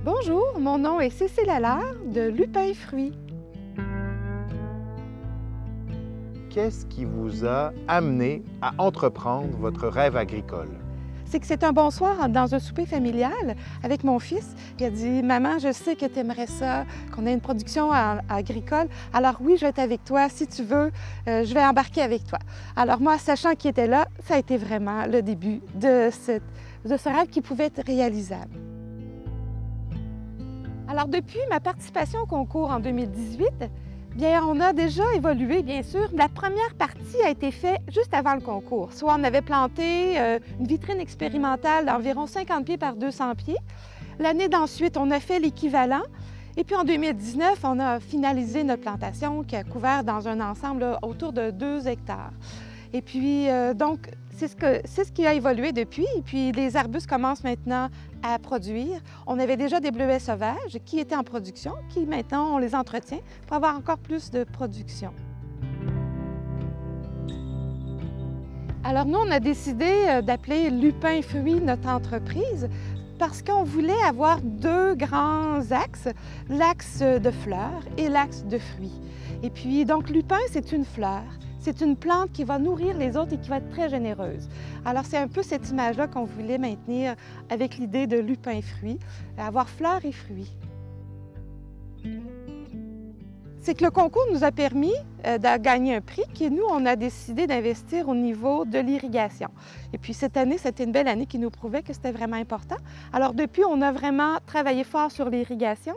Bonjour, mon nom est Cécile Allard de Lupin Fruits. Qu'est-ce qui vous a amené à entreprendre votre rêve agricole? C'est que c'est un bon soir dans un souper familial avec mon fils. Il a dit « Maman, je sais que tu aimerais ça, qu'on ait une production agricole. Alors oui, je vais être avec toi. Si tu veux, je vais embarquer avec toi. » Alors moi, sachant qu'il était là, ça a été vraiment le début de ce rêve qui pouvait être réalisable. Alors depuis ma participation au concours en 2018, bien, on a déjà évolué, bien sûr. La première partie a été faite juste avant le concours. Soit on avait planté une vitrine expérimentale d'environ 50 pieds par 200 pieds. L'année d'ensuite, on a fait l'équivalent. Et puis en 2019, on a finalisé notre plantation qui a couvert dans un ensemble là, autour de 2 hectares. Et puis, donc, c'est ce qui a évolué depuis. Et puis, les arbustes commencent maintenant à produire. On avait déjà des bleuets sauvages qui étaient en production, qui maintenant, on les entretient pour avoir encore plus de production. Alors, nous, on a décidé d'appeler Lupin Fruits notre entreprise parce qu'on voulait avoir 2 grands axes, l'axe de fleurs et l'axe de fruits. Et puis, donc, Lupin, c'est une fleur. C'est une plante qui va nourrir les autres et qui va être très généreuse. Alors, c'est un peu cette image-là qu'on voulait maintenir avec l'idée de Lupin Fruits, avoir fleurs et fruits. C'est que le concours nous a permis de gagner un prix qui, nous, on a décidé d'investir au niveau de l'irrigation. Et puis cette année, c'était une belle année qui nous prouvait que c'était vraiment important. Alors depuis, on a vraiment travaillé fort sur l'irrigation.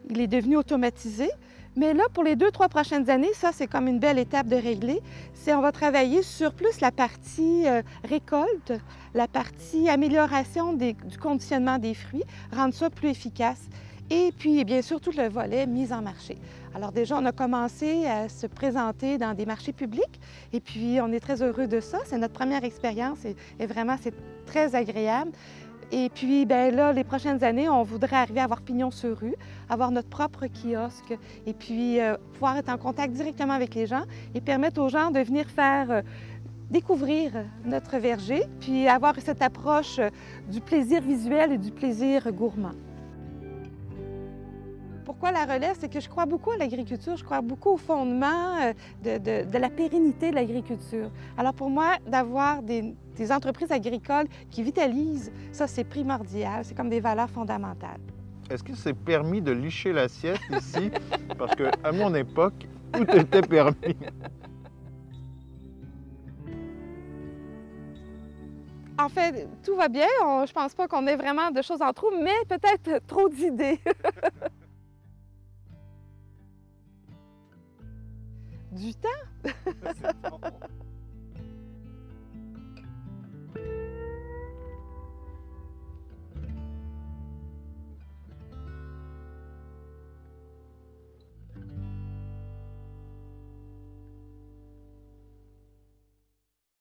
Il est devenu automatisé. Mais là, pour les 2-3 prochaines années, ça, c'est comme une belle étape de régler. On va travailler sur plus la partie récolte, la partie amélioration du conditionnement des fruits, rendre ça plus efficace. Et puis, bien sûr, tout le volet mise en marché. Alors déjà, on a commencé à se présenter dans des marchés publics et puis on est très heureux de ça. C'est notre première expérience et vraiment, c'est très agréable. Et puis, bien là, les prochaines années, on voudrait arriver à avoir pignon sur rue, avoir notre propre kiosque et puis pouvoir être en contact directement avec les gens et permettre aux gens de venir faire découvrir notre verger, puis avoir cette approche du plaisir visuel et du plaisir gourmand. Pourquoi la relève? C'est que je crois beaucoup à l'agriculture, je crois beaucoup au fondement de la pérennité de l'agriculture. Alors pour moi, d'avoir des entreprises agricoles qui vitalisent, ça c'est primordial, c'est comme des valeurs fondamentales. Est-ce que c'est permis de licher l'assiette ici? Parce qu'à mon époque, tout était permis. En fait, tout va bien. Je pense pas qu'on ait vraiment de choses en trop, mais peut-être trop d'idées. Du temps?